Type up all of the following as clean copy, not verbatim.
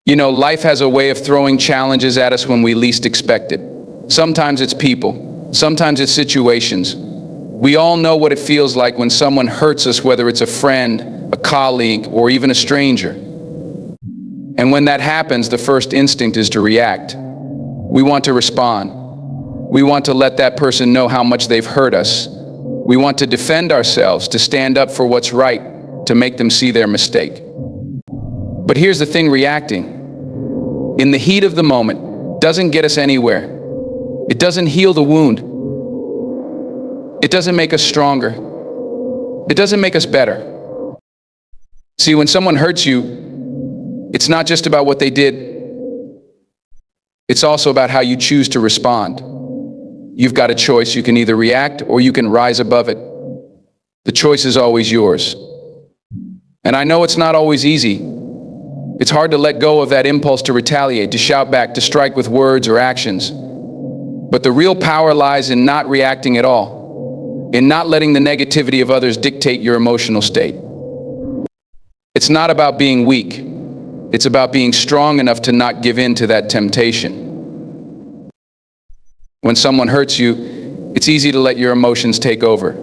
You know, life has a way of throwing challenges at us when we least expect it. Sometimes it's people, sometimes it's situations. We all know what it feels like when someone hurts us, whether it's a friend, a colleague, or even a stranger. And when that happens, the first instinct is to react. We want to respond. We want to let that person know how much they've hurt us. We want to defend ourselves, to stand up for what's right, to make them see their mistake. But here's the thing: reacting in the heat of the moment doesn't get us anywhere. It doesn't heal the wound. It doesn't make us stronger. It doesn't make us better. See, when someone hurts you, it's not just about what they did. It's also about how you choose to respond. You've got a choice. You can either react or you can rise above it. The choice is always yours. And I know it's not always easy. It's hard to let go of that impulse to retaliate, to shout back, to strike with words or actions. But the real power lies in not reacting at all, in not letting the negativity of others dictate your emotional state. It's not about being weak. It's about being strong enough to not give in to that temptation. When someone hurts you, it's easy to let your emotions take over.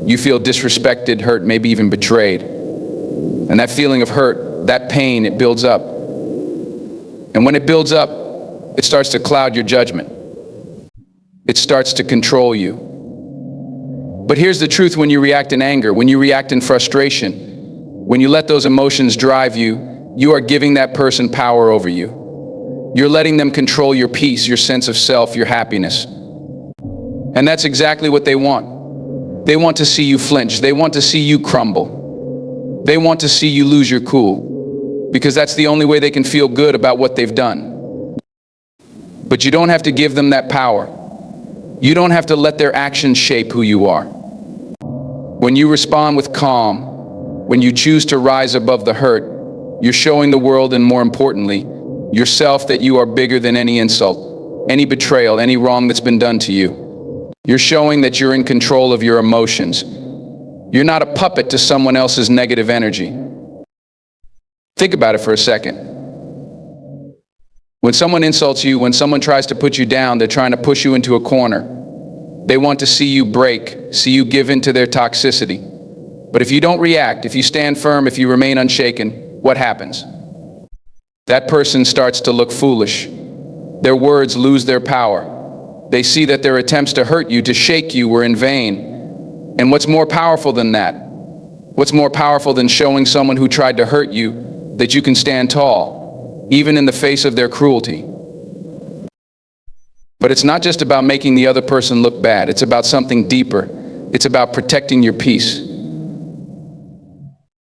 You feel disrespected, hurt, maybe even betrayed. And that feeling of hurt, that pain, it builds up. And when it builds up, it starts to cloud your judgment. It starts to control you. But here's the truth: when you react in anger, when you react in frustration, when you let those emotions drive you, you are giving that person power over you. You're letting them control your peace, your sense of self, your happiness. And that's exactly what they want. They want to see you flinch. They want to see you crumble. They want to see you lose your cool, because that's the only way they can feel good about what they've done. But you don't have to give them that power. You don't have to let their actions shape who you are. When you respond with calm, when you choose to rise above the hurt, you're showing the world, and more importantly, yourself, that you are bigger than any insult, any betrayal, any wrong that's been done to you. You're showing that you're in control of your emotions. You're not a puppet to someone else's negative energy. Think about it for a second. When someone insults you, when someone tries to put you down, they're trying to push you into a corner. They want to see you break, see you give in to their toxicity. But if you don't react, if you stand firm, if you remain unshaken, what happens? That person starts to look foolish. Their words lose their power. They see that their attempts to hurt you, to shake you, were in vain. And what's more powerful than that? What's more powerful than showing someone who tried to hurt you that you can stand tall, even in the face of their cruelty? But it's not just about making the other person look bad. It's about something deeper. It's about protecting your peace.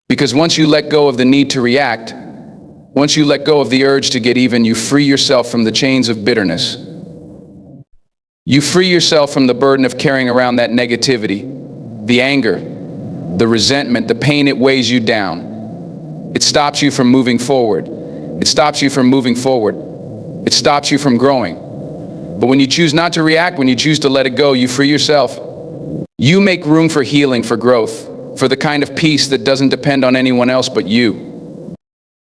Because once you let go of the need to react, once you let go of the urge to get even, you free yourself from the chains of bitterness. You free yourself from the burden of carrying around that negativity, the anger, the resentment, the pain. It weighs you down. It stops you from moving forward. It stops you from moving forward. It stops you from growing. But when you choose not to react, when you choose to let it go, you free yourself. You make room for healing, for growth, for the kind of peace that doesn't depend on anyone else but you.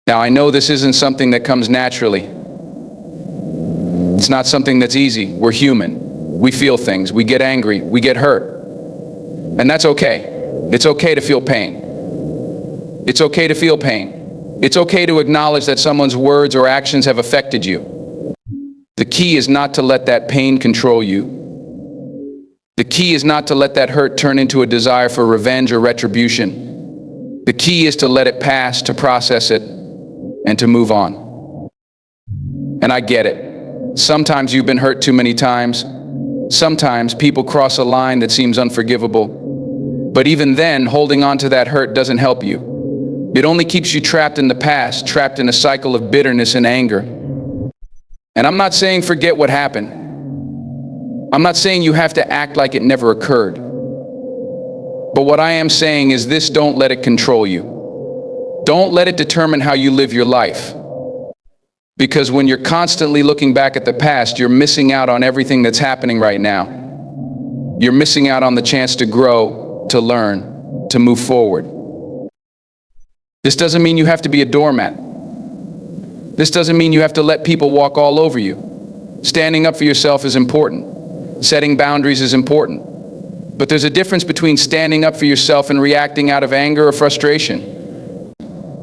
Now, I know this isn't something that comes naturally. It's not something that's easy. We're human. We feel things. We get angry. We get hurt. And that's okay. It's okay to feel pain. It's okay to feel pain. It's okay to acknowledge that someone's words or actions have affected you. The key is not to let that pain control you. The key is not to let that hurt turn into a desire for revenge or retribution. The key is to let it pass, to process it, and to move on. And I get it. Sometimes you've been hurt too many times. Sometimes people cross a line that seems unforgivable. But even then, holding on to that hurt doesn't help you. It only keeps you trapped in the past, trapped in a cycle of bitterness and anger. And I'm not saying forget what happened. I'm not saying you have to act like it never occurred. But what I am saying is this: don't let it control you. Don't let it determine how you live your life. Because when you're constantly looking back at the past, you're missing out on everything that's happening right now. You're missing out on the chance to grow, to learn, to move forward. This doesn't mean you have to be a doormat. This doesn't mean you have to let people walk all over you. Standing up for yourself is important. Setting boundaries is important. But there's a difference between standing up for yourself and reacting out of anger or frustration.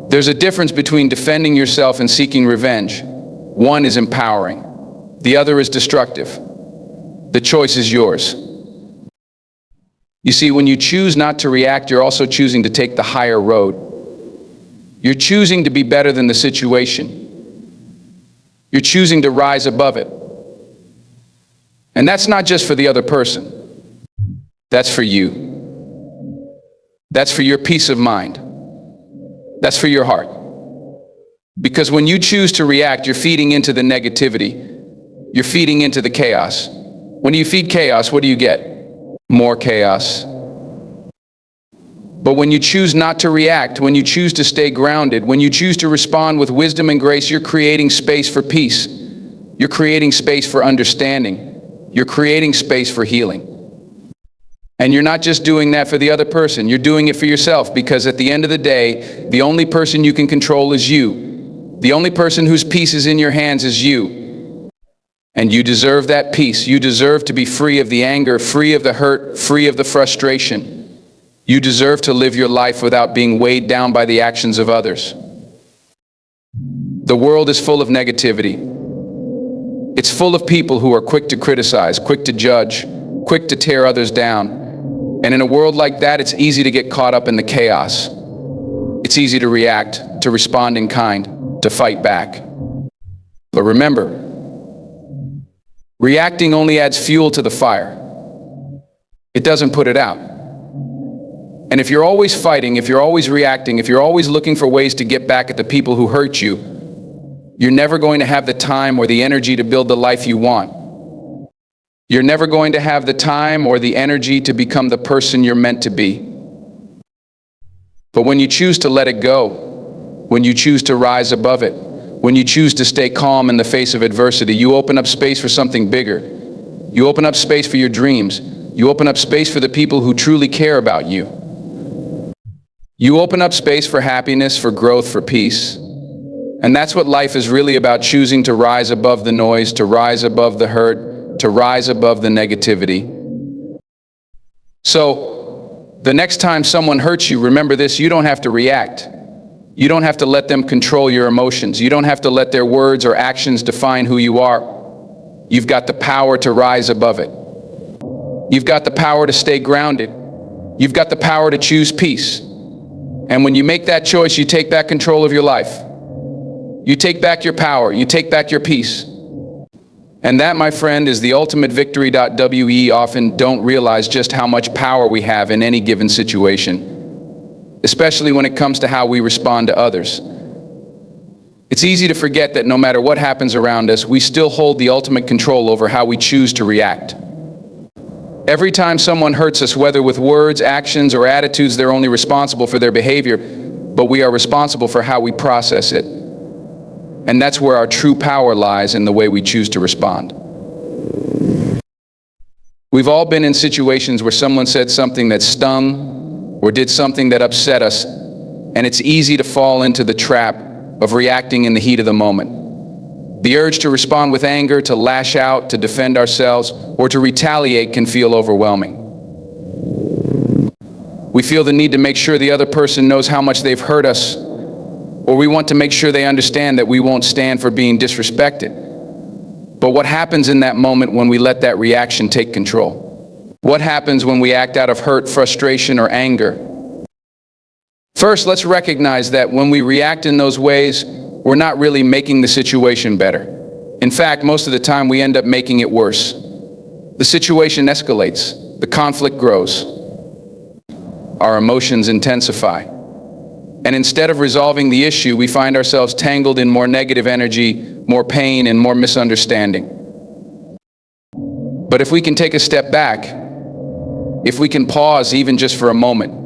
There's a difference between defending yourself and seeking revenge. One is empowering. The other is destructive. The choice is yours. You see, when you choose not to react, you're also choosing to take the higher road. You're choosing to be better than the situation. You're choosing to rise above it. And that's not just for the other person. That's for you. That's for your peace of mind. That's for your heart. Because when you choose to react, you're feeding into the negativity. You're feeding into the chaos. When you feed chaos, what do you get? More chaos. But when you choose not to react, when you choose to stay grounded, when you choose to respond with wisdom and grace, you're creating space for peace. You're creating space for understanding. You're creating space for healing. And you're not just doing that for the other person, you're doing it for yourself, because at the end of the day, the only person you can control is you. The only person whose peace is in your hands is you. And you deserve that peace. You deserve to be free of the anger, free of the hurt, free of the frustration. You deserve to live your life without being weighed down by the actions of others. The world is full of negativity. It's full of people who are quick to criticize, quick to judge, quick to tear others down. And in a world like that, it's easy to get caught up in the chaos. It's easy to react, to respond in kind, to fight back. But remember, reacting only adds fuel to the fire. It doesn't put it out. And if you're always fighting, if you're always reacting, if you're always looking for ways to get back at the people who hurt you, you're never going to have the time or the energy to build the life you want. You're never going to have the time or the energy to become the person you're meant to be. But when you choose to let it go, when you choose to rise above it, when you choose to stay calm in the face of adversity, you open up space for something bigger. You open up space for your dreams. You open up space for the people who truly care about you. You open up space for happiness, for growth, for peace. And that's what life is really about, choosing to rise above the noise, to rise above the hurt, to rise above the negativity. So, the next time someone hurts you, remember this: you don't have to react. You don't have to let them control your emotions. You don't have to let their words or actions define who you are. You've got the power to rise above it. You've got the power to stay grounded. You've got the power to choose peace. And when you make that choice, you take back control of your life. You take back your power. You take back your peace. And that, my friend, is the ultimate victory. We often don't realize just how much power we have in any given situation, especially when it comes to how we respond to others. It's easy to forget that no matter what happens around us, we still hold the ultimate control over how we choose to react. Every time someone hurts us, whether with words, actions, or attitudes, they're only responsible for their behavior, but we are responsible for how we process it. And that's where our true power lies, in the way we choose to respond. We've all been in situations where someone said something that stung or did something that upset us, and it's easy to fall into the trap of reacting in the heat of the moment. The urge to respond with anger, to lash out, to defend ourselves, or to retaliate can feel overwhelming. We feel the need to make sure the other person knows how much they've hurt us, or we want to make sure they understand that we won't stand for being disrespected. But what happens in that moment when we let that reaction take control? What happens when we act out of hurt, frustration, or anger? First, let's recognize that when we react in those ways, we're not really making the situation better. In fact, most of the time we end up making it worse. The situation escalates, the conflict grows, our emotions intensify. And instead of resolving the issue, we find ourselves tangled in more negative energy, more pain, and more misunderstanding. But if we can take a step back, if we can pause even just for a moment,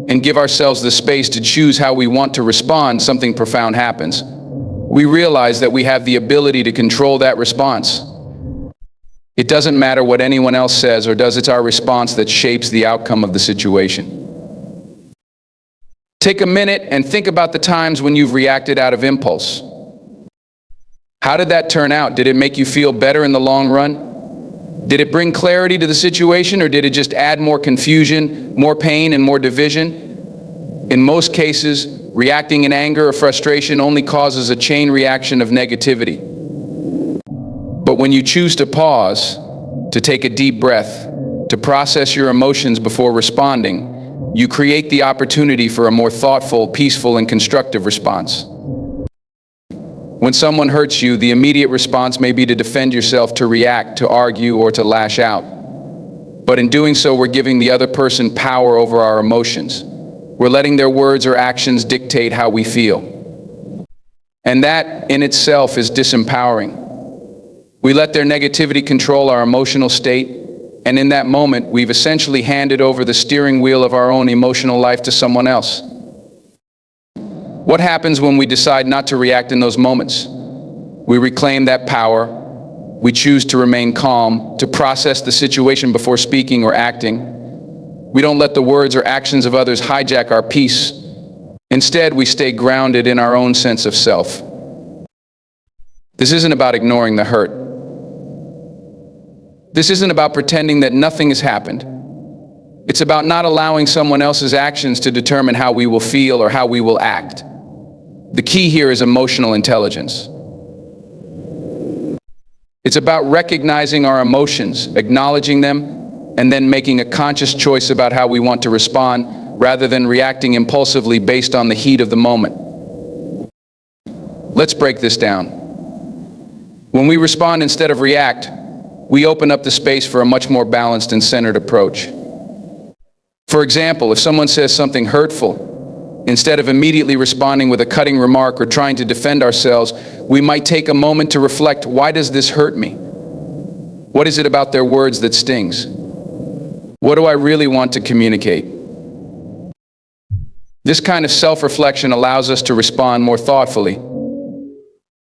and give ourselves the space to choose how we want to respond, something profound happens. We realize that we have the ability to control that response. It doesn't matter what anyone else says or does, it's our response that shapes the outcome of the situation. Take a minute and think about the times when you've reacted out of impulse. How did that turn out? Did it make you feel better in the long run? Did it bring clarity to the situation, or did it just add more confusion, more pain, and more division? In most cases, reacting in anger or frustration only causes a chain reaction of negativity. But when you choose to pause, to take a deep breath, to process your emotions before responding, you create the opportunity for a more thoughtful, peaceful, and constructive response. When someone hurts you, the immediate response may be to defend yourself, to react, to argue, or to lash out. But in doing so, we're giving the other person power over our emotions. We're letting their words or actions dictate how we feel. And that in itself is disempowering. We let their negativity control our emotional state, and in that moment, we've essentially handed over the steering wheel of our own emotional life to someone else. What happens when we decide not to react in those moments? We reclaim that power. We choose to remain calm, to process the situation before speaking or acting. We don't let the words or actions of others hijack our peace. Instead, we stay grounded in our own sense of self. This isn't about ignoring the hurt. This isn't about pretending that nothing has happened. It's about not allowing someone else's actions to determine how we will feel or how we will act. The key here is emotional intelligence. It's about recognizing our emotions, acknowledging them, and then making a conscious choice about how we want to respond, rather than reacting impulsively based on the heat of the moment. Let's break this down. When we respond instead of react, we open up the space for a much more balanced and centered approach. For example, if someone says something hurtful, instead of immediately responding with a cutting remark or trying to defend ourselves, we might take a moment to reflect, why does this hurt me? What is it about their words that stings? What do I really want to communicate? This kind of self-reflection allows us to respond more thoughtfully.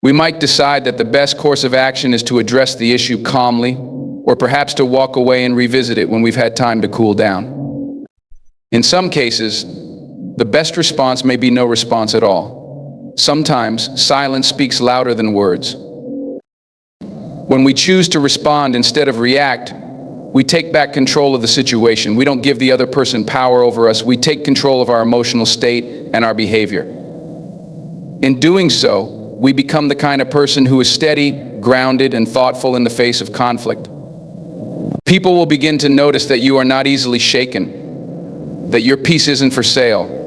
We might decide that the best course of action is to address the issue calmly, or perhaps to walk away and revisit it when we've had time to cool down. In some cases, the best response may be no response at all. Sometimes, silence speaks louder than words. When we choose to respond instead of react, we take back control of the situation. We don't give the other person power over us. We take control of our emotional state and our behavior. In doing so, we become the kind of person who is steady, grounded, and thoughtful in the face of conflict. People will begin to notice that you are not easily shaken, that your peace isn't for sale,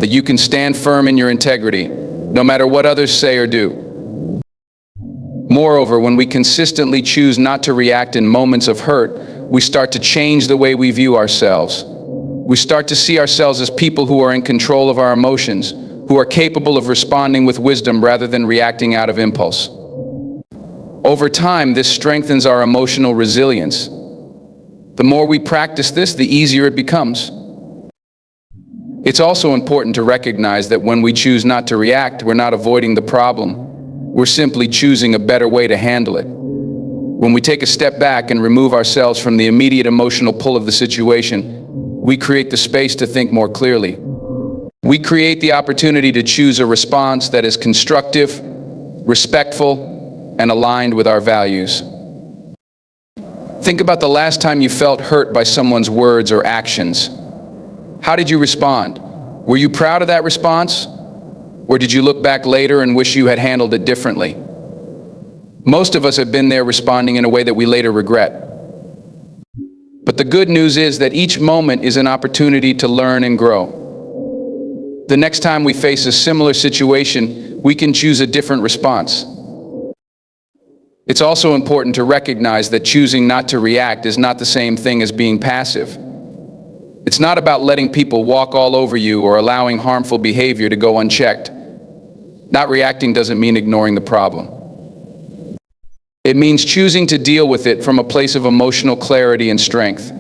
that you can stand firm in your integrity, no matter what others say or do. Moreover, when we consistently choose not to react in moments of hurt, we start to change the way we view ourselves. We start to see ourselves as people who are in control of our emotions, who are capable of responding with wisdom rather than reacting out of impulse. Over time, this strengthens our emotional resilience. The more we practice this, the easier it becomes. It's also important to recognize that when we choose not to react, we're not avoiding the problem. We're simply choosing a better way to handle it. When we take a step back and remove ourselves from the immediate emotional pull of the situation, we create the space to think more clearly. We create the opportunity to choose a response that is constructive, respectful, and aligned with our values. Think about the last time you felt hurt by someone's words or actions. How did you respond? Were you proud of that response? Or did you look back later and wish you had handled it differently? Most of us have been there, responding in a way that we later regret. But the good news is that each moment is an opportunity to learn and grow. The next time we face a similar situation, we can choose a different response. It's also important to recognize that choosing not to react is not the same thing as being passive. It's not about letting people walk all over you or allowing harmful behavior to go unchecked. Not reacting doesn't mean ignoring the problem. It means choosing to deal with it from a place of emotional clarity and strength.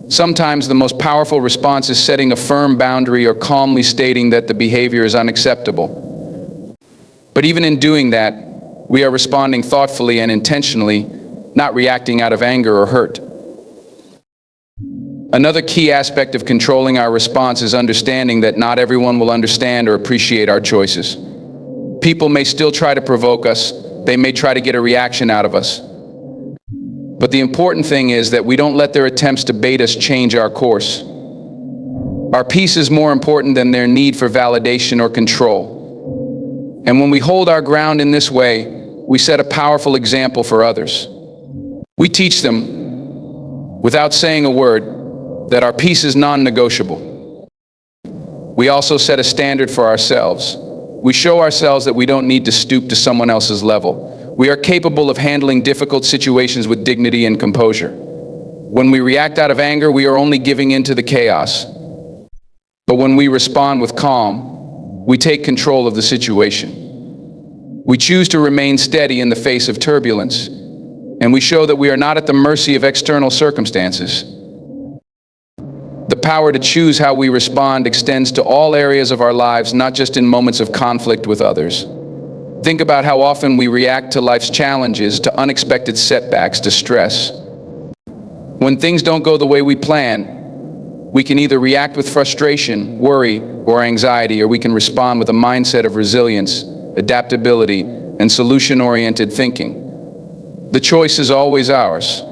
Sometimes the most powerful response is setting a firm boundary or calmly stating that the behavior is unacceptable. But even in doing that, we are responding thoughtfully and intentionally, not reacting out of anger or hurt. Another key aspect of controlling our response is understanding that not everyone will understand or appreciate our choices. People may still try to provoke us, They may try to get a reaction out of us. But the important thing is that we don't let their attempts to bait us change our course. Our peace is more important than their need for validation or control. And when we hold our ground in this way, we set a powerful example for others. We teach them, without saying a word, that our peace is non-negotiable. We also set a standard for ourselves. We show ourselves that we don't need to stoop to someone else's level. We are capable of handling difficult situations with dignity and composure. When we react out of anger, we are only giving in to the chaos. But when we respond with calm, we take control of the situation. We choose to remain steady in the face of turbulence, and we show that we are not at the mercy of external circumstances. The power to choose how we respond extends to all areas of our lives, not just in moments of conflict with others. Think about how often we react to life's challenges, to unexpected setbacks, to stress. When things don't go the way we plan, we can either react with frustration, worry, or anxiety, or we can respond with a mindset of resilience, adaptability, and solution-oriented thinking. The choice is always ours.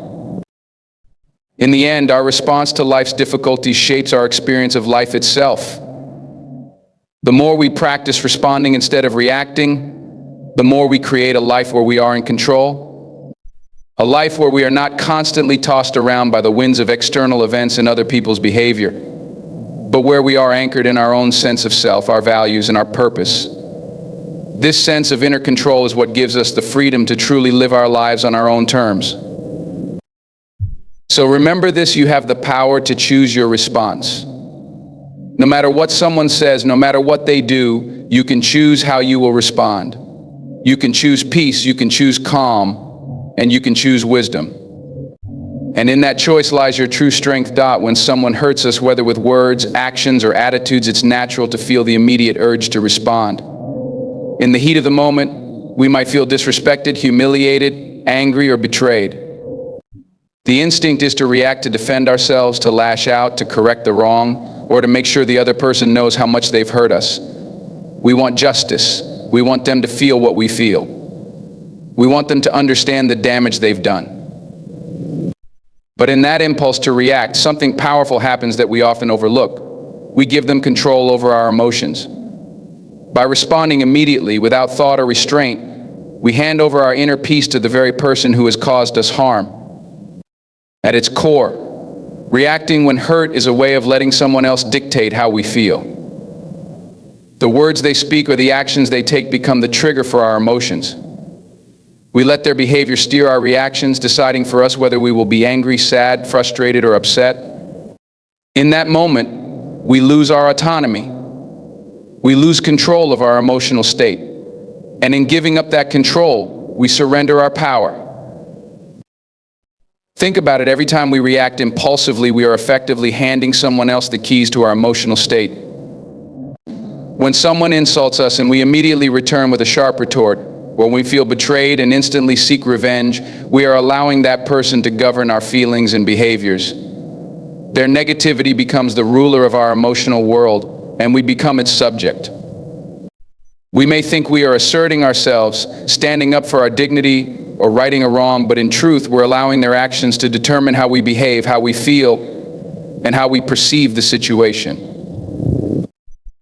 In the end, our response to life's difficulties shapes our experience of life itself. The more we practice responding instead of reacting, the more we create a life where we are in control, a life where we are not constantly tossed around by the winds of external events and other people's behavior, but where we are anchored in our own sense of self, our values, and our purpose. This sense of inner control is what gives us the freedom to truly live our lives on our own terms. So remember this: you have the power to choose your response. No matter what someone says, no matter what they do, you can choose how you will respond. You can choose peace, you can choose calm, and you can choose wisdom. And in that choice lies your true strength. When someone hurts us, whether with words, actions, or attitudes, it's natural to feel the immediate urge to respond. In the heat of the moment, we might feel disrespected, humiliated, angry, or betrayed. The instinct is to react, to defend ourselves, to lash out, to correct the wrong, or to make sure the other person knows how much they've hurt us. We want justice. We want them to feel what we feel. We want them to understand the damage they've done. But in that impulse to react, something powerful happens that we often overlook. We give them control over our emotions. By responding immediately, without thought or restraint, we hand over our inner peace to the very person who has caused us harm. At its core, reacting when hurt is a way of letting someone else dictate how we feel. The words they speak or the actions they take become the trigger for our emotions. We let their behavior steer our reactions, deciding for us whether we will be angry, sad, frustrated, or upset. In that moment, we lose our autonomy. We lose control of our emotional state. And in giving up that control, we surrender our power. Think about it: every time we react impulsively, we are effectively handing someone else the keys to our emotional state. When someone insults us and we immediately return with a sharp retort, when we feel betrayed and instantly seek revenge, we are allowing that person to govern our feelings and behaviors. Their negativity becomes the ruler of our emotional world, and we become its subject. We may think we are asserting ourselves, standing up for our dignity, or righting a wrong, but in truth, we're allowing their actions to determine how we behave, how we feel, and how we perceive the situation.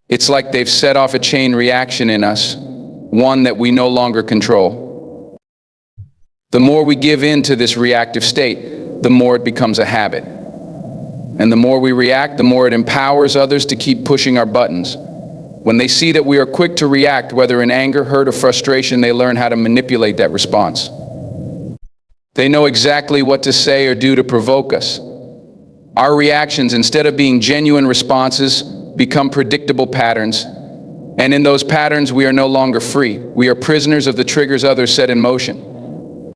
It's like they've set off a chain reaction in us, one that we no longer control. The more we give in to this reactive state, the more it becomes a habit. And the more we react, the more it empowers others to keep pushing our buttons. When they see that we are quick to react, whether in anger, hurt, or frustration, they learn how to manipulate that response. They know exactly what to say or do to provoke us. Our reactions, instead of being genuine responses, become predictable patterns. And in those patterns, we are no longer free. We are prisoners of the triggers others set in motion.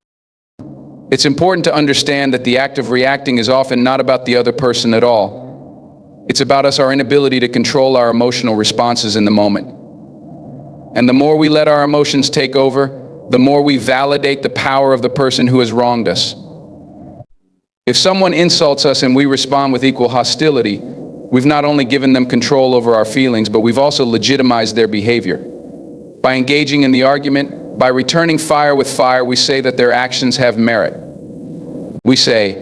It's important to understand that the act of reacting is often not about the other person at all. It's about us, our inability to control our emotional responses in the moment. And the more we let our emotions take over, the more we validate the power of the person who has wronged us. If someone insults us and we respond with equal hostility, we've not only given them control over our feelings, but we've also legitimized their behavior. By engaging in the argument, By returning fire with fire, we say that their actions have merit. We say,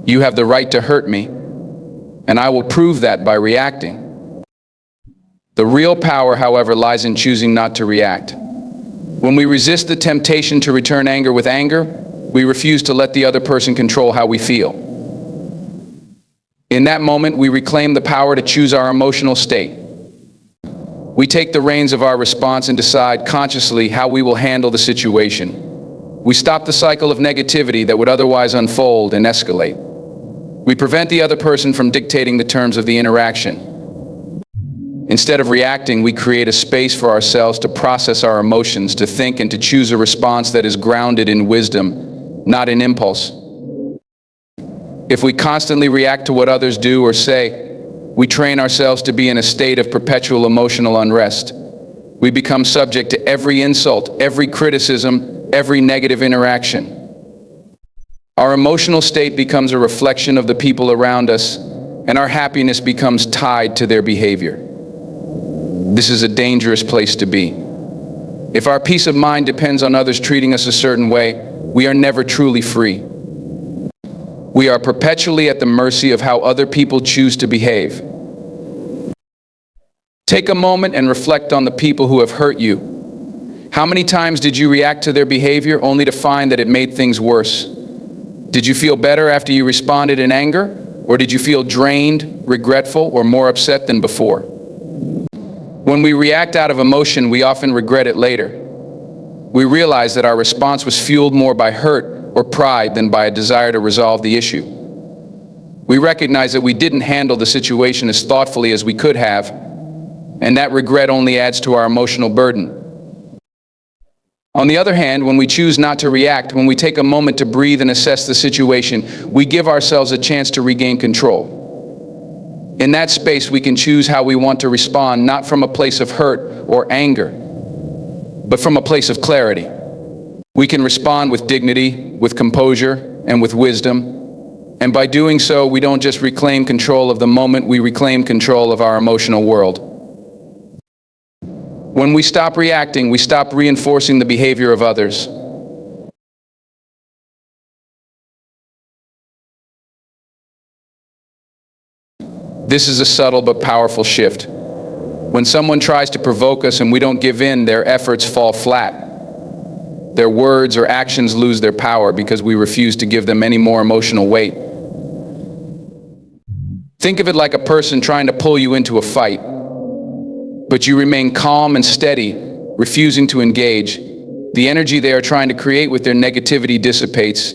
"You have the right to hurt me, and I will prove that by reacting." The real power, however, lies in choosing not to react. When we resist the temptation to return anger with anger, we refuse to let the other person control how we feel. In that moment, we reclaim the power to choose our emotional state. We take the reins of our response and decide consciously how we will handle the situation. We stop the cycle of negativity that would otherwise unfold and escalate. We prevent the other person from dictating the terms of the interaction. Instead of reacting, we create a space for ourselves to process our emotions, to think and to choose a response that is grounded in wisdom, not in impulse. If we constantly react to what others do or say, we train ourselves to be in a state of perpetual emotional unrest. We become subject to every insult, every criticism, every negative interaction. Our emotional state becomes a reflection of the people around us, and our happiness becomes tied to their behavior. This is a dangerous place to be. If our peace of mind depends on others treating us a certain way, we are never truly free. We are perpetually at the mercy of how other people choose to behave. Take a moment and reflect on the people who have hurt you. How many times did you react to their behavior only to find that it made things worse? Did you feel better after you responded in anger? Or did you feel drained, regretful, or more upset than before? When we react out of emotion, we often regret it later. We realize that our response was fueled more by hurt or pride than by a desire to resolve the issue. We recognize that we didn't handle the situation as thoughtfully as we could have, and that regret only adds to our emotional burden. On the other hand, when we choose not to react, when we take a moment to breathe and assess the situation, we give ourselves a chance to regain control. In that space, we can choose how we want to respond, not from a place of hurt or anger, but from a place of clarity. We can respond with dignity, with composure, and with wisdom. And by doing so, we don't just reclaim control of the moment, we reclaim control of our emotional world. When we stop reacting, we stop reinforcing the behavior of others. This is a subtle but powerful shift. When someone tries to provoke us and we don't give in, their efforts fall flat. Their words or actions lose their power because we refuse to give them any more emotional weight. Think of it like a person trying to pull you into a fight, but you remain calm and steady, refusing to engage. The energy they are trying to create with their negativity dissipates,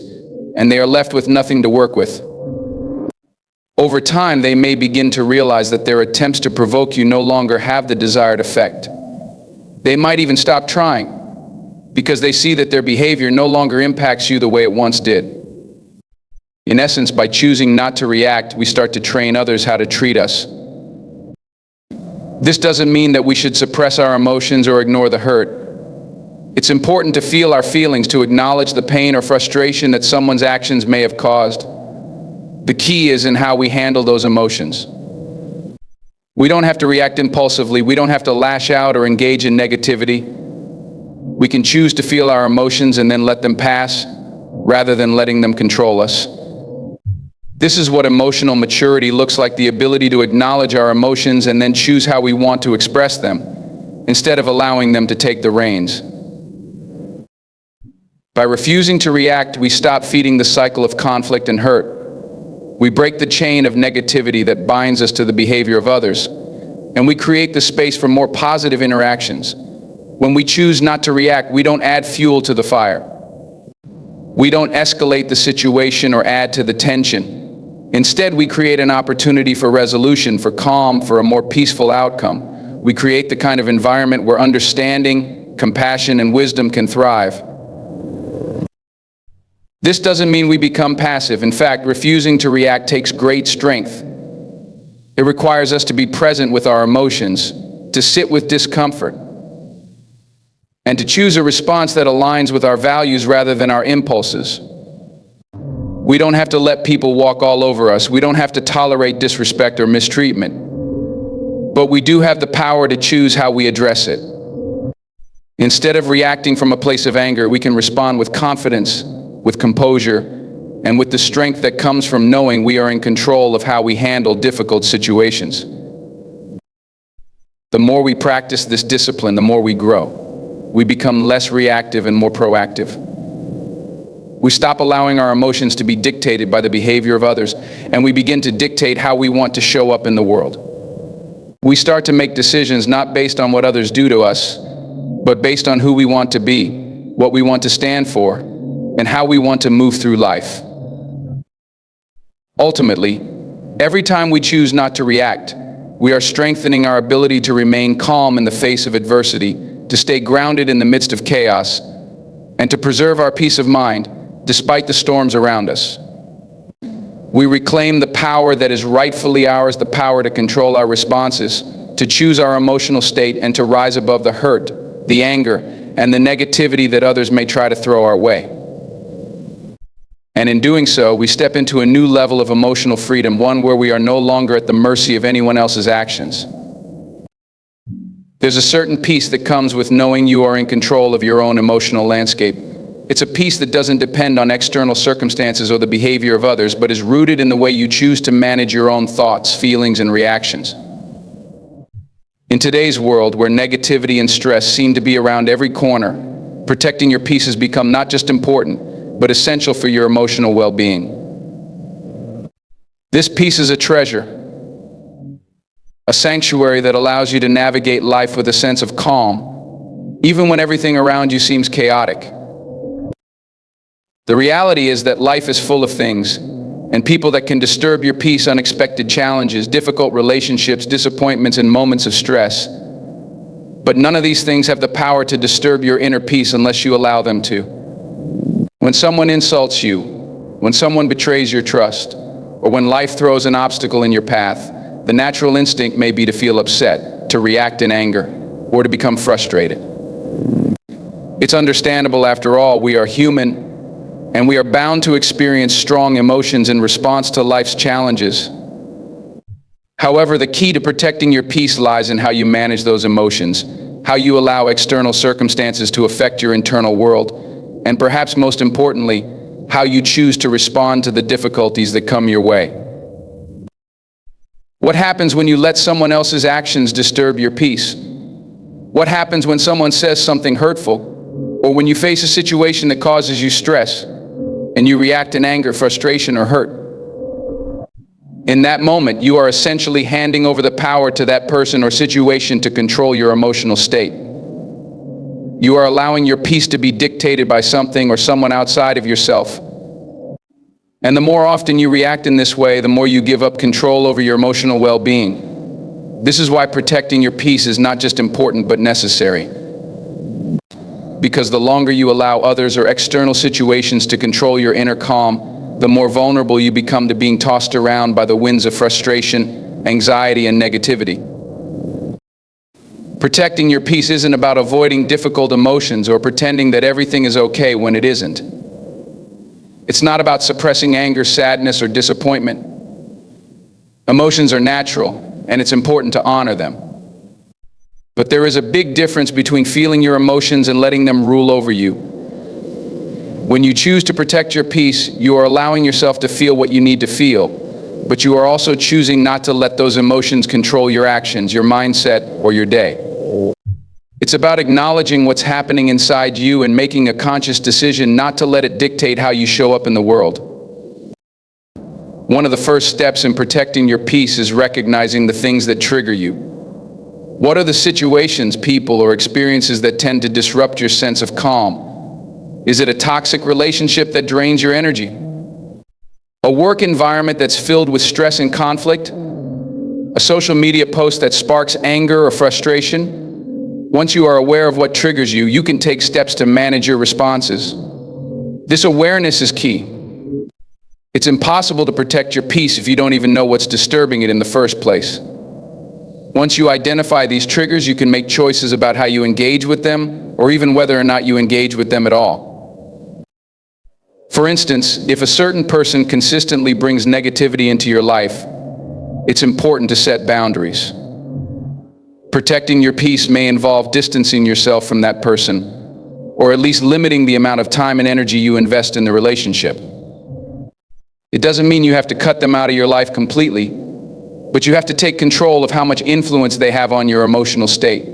and they are left with nothing to work with. Over time, they may begin to realize that their attempts to provoke you no longer have the desired effect. They might even stop trying, because they see that their behavior no longer impacts you the way it once did. In essence, by choosing not to react, we start to train others how to treat us. This doesn't mean that we should suppress our emotions or ignore the hurt. It's important to feel our feelings, to acknowledge the pain or frustration that someone's actions may have caused. The key is in how we handle those emotions. We don't have to react impulsively. We don't have to lash out or engage in negativity. We can choose to feel our emotions and then let them pass, rather than letting them control us. This is what emotional maturity looks like: the ability to acknowledge our emotions and then choose how we want to express them, instead of allowing them to take the reins. By refusing to react, we stop feeding the cycle of conflict and hurt. We break the chain of negativity that binds us to the behavior of others, and we create the space for more positive interactions. When we choose not to react, we don't add fuel to the fire. We don't escalate the situation or add to the tension. Instead, we create an opportunity for resolution, for calm, for a more peaceful outcome. We create the kind of environment where understanding, compassion, and wisdom can thrive. This doesn't mean we become passive. In fact, refusing to react takes great strength. It requires us to be present with our emotions, to sit with discomfort, and to choose a response that aligns with our values rather than our impulses. We don't have to let people walk all over us. We don't have to tolerate disrespect or mistreatment. But we do have the power to choose how we address it. Instead of reacting from a place of anger, we can respond with confidence, with composure, and with the strength that comes from knowing we are in control of how we handle difficult situations. The more we practice this discipline, the more we grow. We become less reactive and more proactive. We stop allowing our emotions to be dictated by the behavior of others, and we begin to dictate how we want to show up in the world. We start to make decisions not based on what others do to us, but based on who we want to be, what we want to stand for, and how we want to move through life. Ultimately, every time we choose not to react, we are strengthening our ability to remain calm in the face of adversity, to stay grounded in the midst of chaos, and to preserve our peace of mind despite the storms around us. We reclaim the power that is rightfully ours, the power to control our responses, to choose our emotional state, and to rise above the hurt, the anger, and the negativity that others may try to throw our way. And in doing so, we step into a new level of emotional freedom, one where we are no longer at the mercy of anyone else's actions. There's a certain peace that comes with knowing you are in control of your own emotional landscape. It's a peace that doesn't depend on external circumstances or the behavior of others, but is rooted in the way you choose to manage your own thoughts, feelings, and reactions. In today's world, where negativity and stress seem to be around every corner, protecting your peace has become not just important, but essential for your emotional well-being. This peace is a treasure, a sanctuary that allows you to navigate life with a sense of calm, even when everything around you seems chaotic. The reality is that life is full of things and people that can disturb your peace: unexpected challenges, difficult relationships, disappointments, and moments of stress. But none of these things have the power to disturb your inner peace unless you allow them to. When someone insults you, when someone betrays your trust, or when life throws an obstacle in your path, the natural instinct may be to feel upset, to react in anger, or to become frustrated. It's understandable. After all, we are human, and we are bound to experience strong emotions in response to life's challenges. However, the key to protecting your peace lies in how you manage those emotions, how you allow external circumstances to affect your internal world, and perhaps most importantly, how you choose to respond to the difficulties that come your way. What happens when you let someone else's actions disturb your peace? What happens when someone says something hurtful, or when you face a situation that causes you stress, and you react in anger, frustration, or hurt? In that moment, you are essentially handing over the power to that person or situation to control your emotional state. You are allowing your peace to be dictated by something or someone outside of yourself. And the more often you react in this way, the more you give up control over your emotional well-being. This is why protecting your peace is not just important, but necessary. Because the longer you allow others or external situations to control your inner calm, the more vulnerable you become to being tossed around by the winds of frustration, anxiety, and negativity. Protecting your peace isn't about avoiding difficult emotions or pretending that everything is okay when it isn't. It's not about suppressing anger, sadness, or disappointment. Emotions are natural, and it's important to honor them. But there is a big difference between feeling your emotions and letting them rule over you. When you choose to protect your peace, you are allowing yourself to feel what you need to feel, but you are also choosing not to let those emotions control your actions, your mindset, or your day. It's about acknowledging what's happening inside you and making a conscious decision not to let it dictate how you show up in the world. One of the first steps in protecting your peace is recognizing the things that trigger you. What are the situations, people, or experiences that tend to disrupt your sense of calm? Is it a toxic relationship that drains your energy? A work environment that's filled with stress and conflict? A social media post that sparks anger or frustration? Once you are aware of what triggers you, you can take steps to manage your responses. This awareness is key. It's impossible to protect your peace if you don't even know what's disturbing it in the first place. Once you identify these triggers, you can make choices about how you engage with them, or even whether or not you engage with them at all. For instance, if a certain person consistently brings negativity into your life, it's important to set boundaries. Protecting your peace may involve distancing yourself from that person, or at least limiting the amount of time and energy you invest in the relationship. It doesn't mean you have to cut them out of your life completely, but you have to take control of how much influence they have on your emotional state.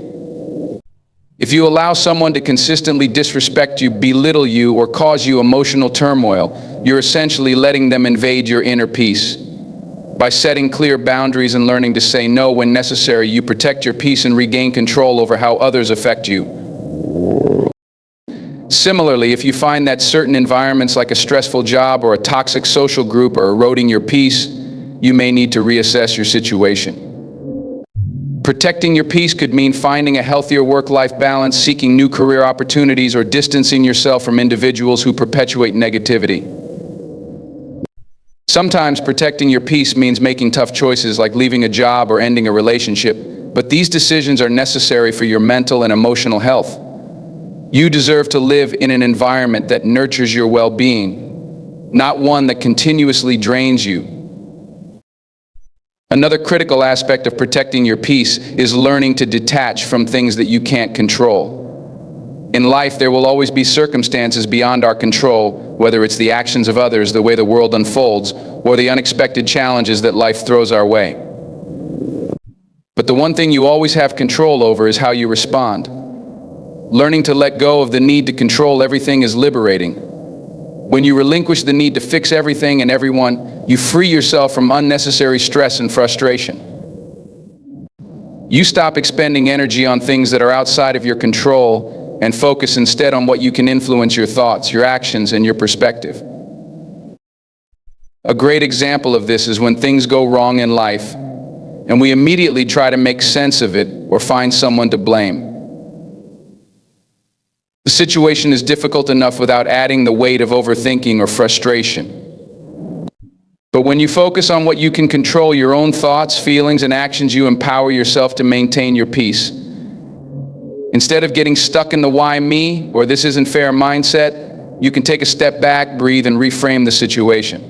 If you allow someone to consistently disrespect you, belittle you, or cause you emotional turmoil, you're essentially letting them invade your inner peace. By setting clear boundaries and learning to say no when necessary, you protect your peace and regain control over how others affect you. Similarly, if you find that certain environments like a stressful job or a toxic social group are eroding your peace, you may need to reassess your situation. Protecting your peace could mean finding a healthier work-life balance, seeking new career opportunities, or distancing yourself from individuals who perpetuate negativity. Sometimes protecting your peace means making tough choices like leaving a job or ending a relationship, but these decisions are necessary for your mental and emotional health. You deserve to live in an environment that nurtures your well-being, not one that continuously drains you. Another critical aspect of protecting your peace is learning to detach from things that you can't control. In life, there will always be circumstances beyond our control, whether it's the actions of others, the way the world unfolds, or the unexpected challenges that life throws our way. But the one thing you always have control over is how you respond. Learning to let go of the need to control everything is liberating. When you relinquish the need to fix everything and everyone, you free yourself from unnecessary stress and frustration. You stop expending energy on things that are outside of your control and focus instead on what you can influence: your thoughts, your actions, and your perspective. A great example of this is when things go wrong in life, and we immediately try to make sense of it or find someone to blame. The situation is difficult enough without adding the weight of overthinking or frustration. But when you focus on what you can control, your own thoughts, feelings, and actions, you empower yourself to maintain your peace. Instead of getting stuck in the why me or this isn't fair mindset, you can take a step back, breathe, and reframe the situation.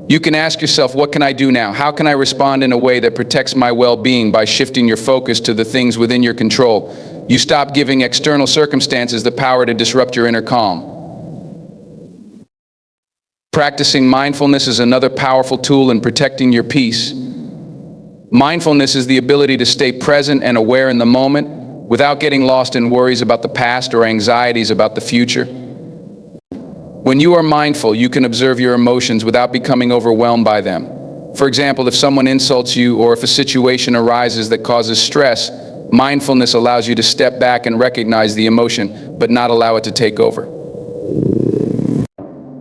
You can ask yourself, what can I do now? How can I respond in a way that protects my well-being? By shifting your focus to the things within your control, you stop giving external circumstances the power to disrupt your inner calm. Practicing mindfulness is another powerful tool in protecting your peace. Mindfulness is the ability to stay present and aware in the moment without getting lost in worries about the past or anxieties about the future. When you are mindful, you can observe your emotions without becoming overwhelmed by them. For example, if someone insults you or if a situation arises that causes stress, mindfulness allows you to step back and recognize the emotion, but not allow it to take over.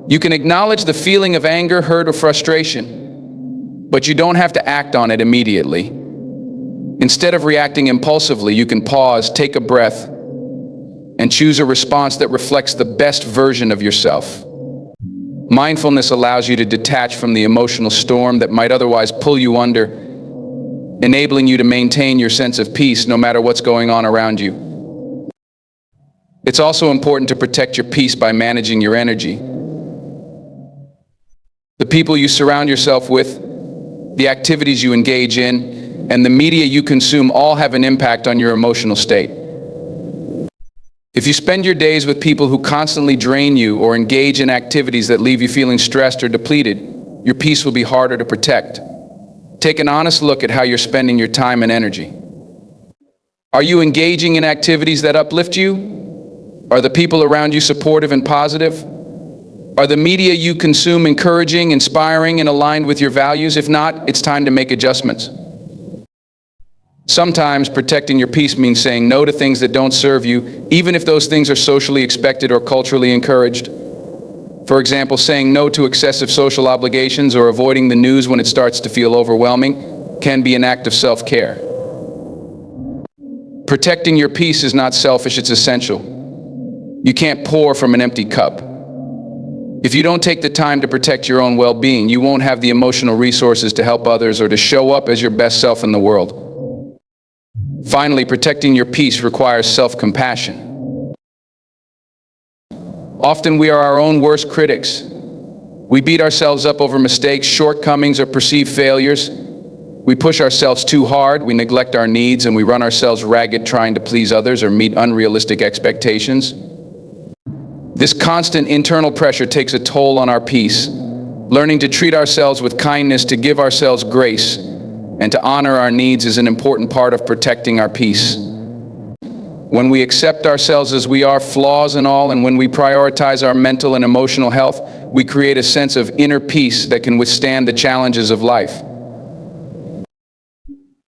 You can acknowledge the feeling of anger, hurt, or frustration, but you don't have to act on it immediately. Instead of reacting impulsively, you can pause, take a breath, and choose a response that reflects the best version of yourself. Mindfulness allows you to detach from the emotional storm that might otherwise pull you under, enabling you to maintain your sense of peace no matter what's going on around you. It's also important to protect your peace by managing your energy. The people you surround yourself with, the activities you engage in, and the media you consume all have an impact on your emotional state. If you spend your days with people who constantly drain you or engage in activities that leave you feeling stressed or depleted, your peace will be harder to protect. Take an honest look at how you're spending your time and energy. Are you engaging in activities that uplift you? Are the people around you supportive and positive? Are the media you consume encouraging, inspiring, and aligned with your values? If not, it's time to make adjustments. Sometimes protecting your peace means saying no to things that don't serve you, even if those things are socially expected or culturally encouraged. For example, saying no to excessive social obligations or avoiding the news when it starts to feel overwhelming can be an act of self-care. Protecting your peace is not selfish, it's essential. You can't pour from an empty cup. If you don't take the time to protect your own well-being, you won't have the emotional resources to help others or to show up as your best self in the world. Finally, protecting your peace requires self-compassion. Often we are our own worst critics. We beat ourselves up over mistakes, shortcomings, or perceived failures. We push ourselves too hard, we neglect our needs, and we run ourselves ragged trying to please others or meet unrealistic expectations. This constant internal pressure takes a toll on our peace. Learning to treat ourselves with kindness, to give ourselves grace, and to honor our needs is an important part of protecting our peace. When we accept ourselves as we are, flaws and all, and when we prioritize our mental and emotional health, we create a sense of inner peace that can withstand the challenges of life.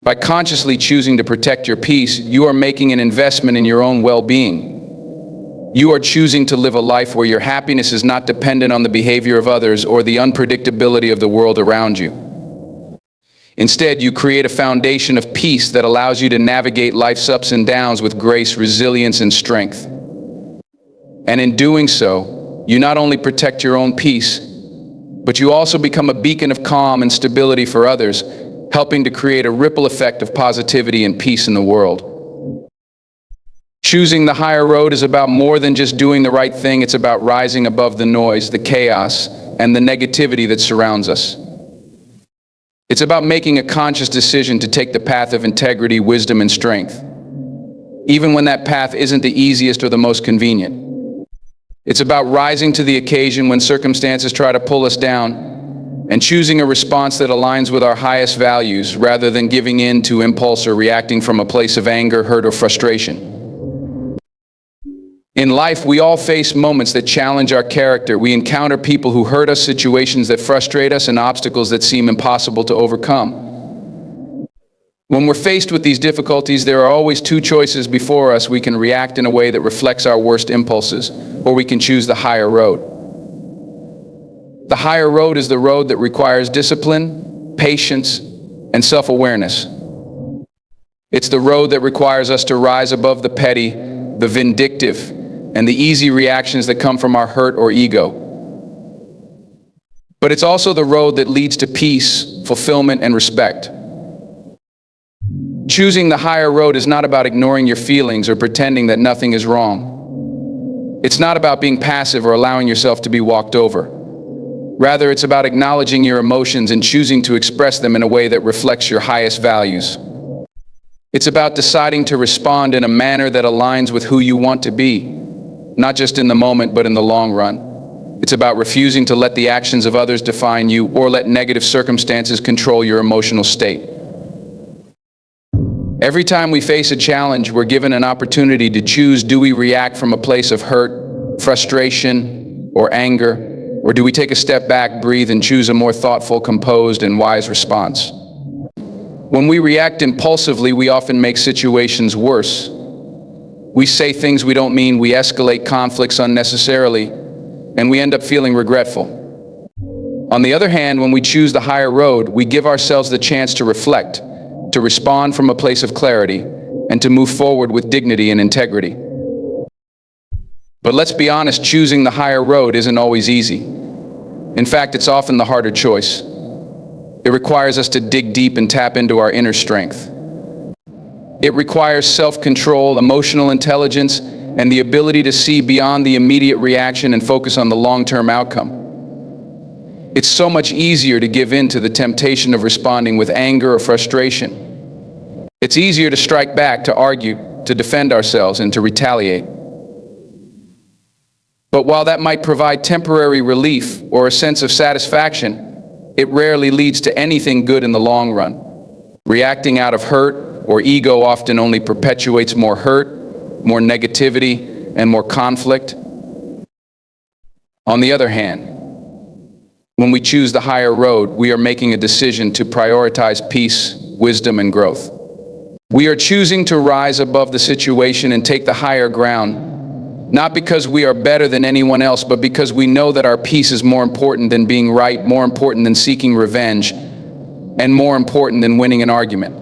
By consciously choosing to protect your peace, you are making an investment in your own well-being. You are choosing to live a life where your happiness is not dependent on the behavior of others or the unpredictability of the world around you. Instead, you create a foundation of peace that allows you to navigate life's ups and downs with grace, resilience, and strength. And in doing so, you not only protect your own peace, but you also become a beacon of calm and stability for others, helping to create a ripple effect of positivity and peace in the world. Choosing the higher road is about more than just doing the right thing. It's about rising above the noise, the chaos, and the negativity that surrounds us. It's about making a conscious decision to take the path of integrity, wisdom, and strength, even when that path isn't the easiest or the most convenient. It's about rising to the occasion when circumstances try to pull us down, and choosing a response that aligns with our highest values rather than giving in to impulse or reacting from a place of anger, hurt, or frustration. In life, we all face moments that challenge our character. We encounter people who hurt us, situations that frustrate us, and obstacles that seem impossible to overcome. When we're faced with these difficulties, there are always two choices before us. We can react in a way that reflects our worst impulses, or we can choose the higher road. The higher road is the road that requires discipline, patience, and self-awareness. It's the road that requires us to rise above the petty, the vindictive, and the easy reactions that come from our hurt or ego. But it's also the road that leads to peace, fulfillment, and respect. Choosing the higher road is not about ignoring your feelings or pretending that nothing is wrong. It's not about being passive or allowing yourself to be walked over. Rather, it's about acknowledging your emotions and choosing to express them in a way that reflects your highest values. It's about deciding to respond in a manner that aligns with who you want to be, not just in the moment, but in the long run. It's about refusing to let the actions of others define you or let negative circumstances control your emotional state. Every time we face a challenge, we're given an opportunity to choose: do we react from a place of hurt, frustration, or anger? Or do we take a step back, breathe, and choose a more thoughtful, composed, and wise response? When we react impulsively, we often make situations worse. We say things we don't mean, we escalate conflicts unnecessarily, and we end up feeling regretful. On the other hand, when we choose the higher road, we give ourselves the chance to reflect, to respond from a place of clarity, and to move forward with dignity and integrity. But let's be honest, choosing the higher road isn't always easy. In fact, it's often the harder choice. It requires us to dig deep and tap into our inner strength. It requires self-control, emotional intelligence, and the ability to see beyond the immediate reaction and focus on the long-term outcome. It's so much easier to give in to the temptation of responding with anger or frustration. It's easier to strike back, to argue, to defend ourselves, and to retaliate. But while that might provide temporary relief or a sense of satisfaction, it rarely leads to anything good in the long run. Reacting out of hurt or ego often only perpetuates more hurt, more negativity, and more conflict. On the other hand, when we choose the higher road, we are making a decision to prioritize peace, wisdom, and growth. We are choosing to rise above the situation and take the higher ground, not because we are better than anyone else, but because we know that our peace is more important than being right, more important than seeking revenge, and more important than winning an argument.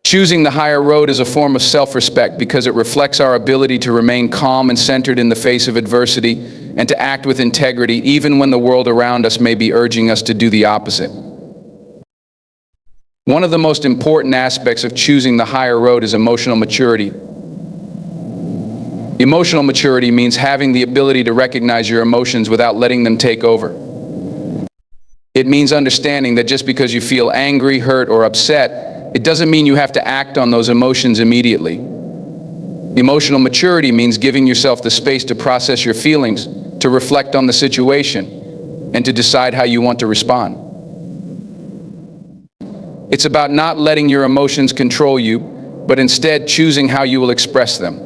Choosing the higher road is a form of self-respect because it reflects our ability to remain calm and centered in the face of adversity and to act with integrity even when the world around us may be urging us to do the opposite. One of the most important aspects of choosing the higher road is emotional maturity. Emotional maturity means having the ability to recognize your emotions without letting them take over. It means understanding that just because you feel angry, hurt, or upset, it doesn't mean you have to act on those emotions immediately. Emotional maturity means giving yourself the space to process your feelings, to reflect on the situation, and to decide how you want to respond. It's about not letting your emotions control you, but instead choosing how you will express them.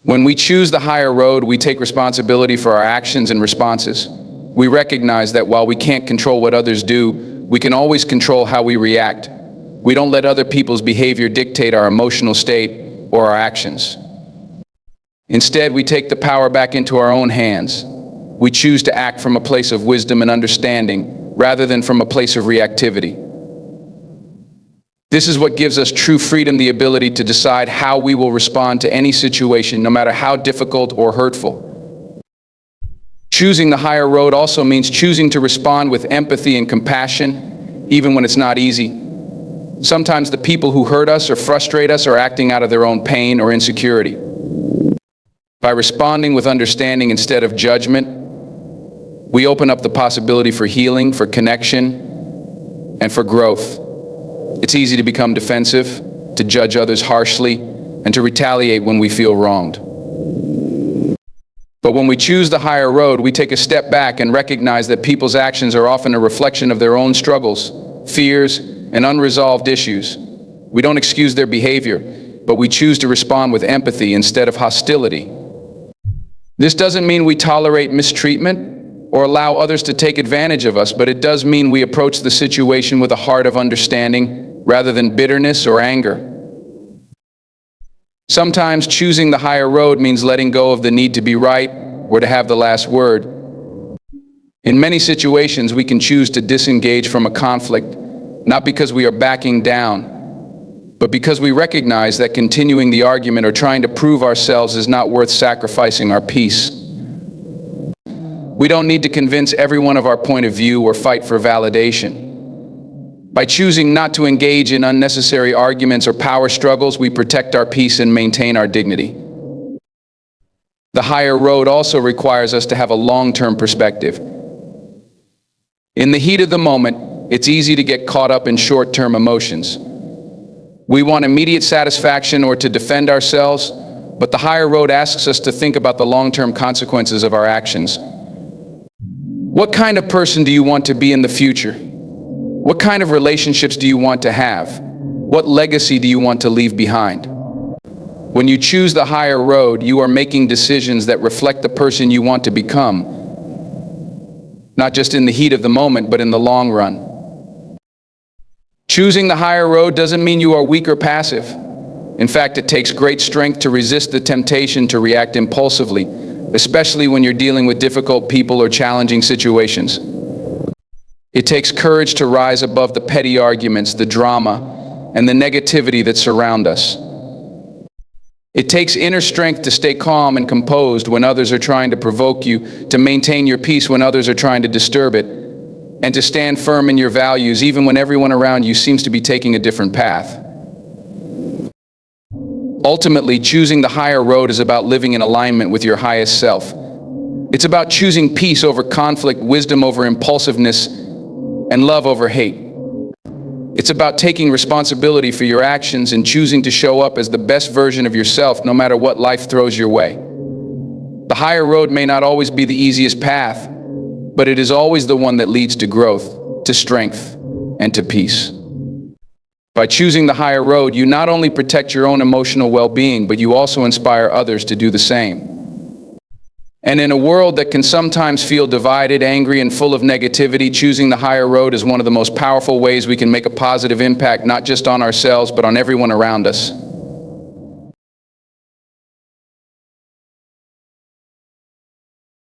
When we choose the higher road, we take responsibility for our actions and responses. We recognize that while we can't control what others do, we can always control how we react. We don't let other people's behavior dictate our emotional state or our actions. Instead, we take the power back into our own hands. We choose to act from a place of wisdom and understanding, rather than from a place of reactivity. This is what gives us true freedom, the ability to decide how we will respond to any situation, no matter how difficult or hurtful. Choosing the higher road also means choosing to respond with empathy and compassion, even when it's not easy. Sometimes the people who hurt us or frustrate us are acting out of their own pain or insecurity. By responding with understanding instead of judgment, we open up the possibility for healing, for connection, and for growth. It's easy to become defensive, to judge others harshly, and to retaliate when we feel wronged. But when we choose the higher road, we take a step back and recognize that people's actions are often a reflection of their own struggles, fears, and unresolved issues. We don't excuse their behavior, but we choose to respond with empathy instead of hostility. This doesn't mean we tolerate mistreatment or allow others to take advantage of us, but it does mean we approach the situation with a heart of understanding rather than bitterness or anger. Sometimes choosing the higher road means letting go of the need to be right or to have the last word. In many situations, we can choose to disengage from a conflict, not because we are backing down, but because we recognize that continuing the argument or trying to prove ourselves is not worth sacrificing our peace. We don't need to convince everyone of our point of view or fight for validation. By choosing not to engage in unnecessary arguments or power struggles, we protect our peace and maintain our dignity. The higher road also requires us to have a long-term perspective. In the heat of the moment, it's easy to get caught up in short-term emotions. We want immediate satisfaction or to defend ourselves, but the higher road asks us to think about the long-term consequences of our actions. What kind of person do you want to be in the future? What kind of relationships do you want to have? What legacy do you want to leave behind? When you choose the higher road, you are making decisions that reflect the person you want to become, not just in the heat of the moment, but in the long run. Choosing the higher road doesn't mean you are weak or passive. In fact, it takes great strength to resist the temptation to react impulsively, especially when you're dealing with difficult people or challenging situations. It takes courage to rise above the petty arguments, the drama, and the negativity that surround us. It takes inner strength to stay calm and composed when others are trying to provoke you, to maintain your peace when others are trying to disturb it, and to stand firm in your values even when everyone around you seems to be taking a different path. Ultimately, choosing the higher road is about living in alignment with your highest self. It's about choosing peace over conflict, wisdom over impulsiveness, and love over hate. It's about taking responsibility for your actions and choosing to show up as the best version of yourself no matter what life throws your way. The higher road may not always be the easiest path, but it is always the one that leads to growth, to strength, and to peace. By choosing the higher road, you not only protect your own emotional well-being, but you also inspire others to do the same. And in a world that can sometimes feel divided, angry, and full of negativity, choosing the higher road is one of the most powerful ways we can make a positive impact, not just on ourselves, but on everyone around us.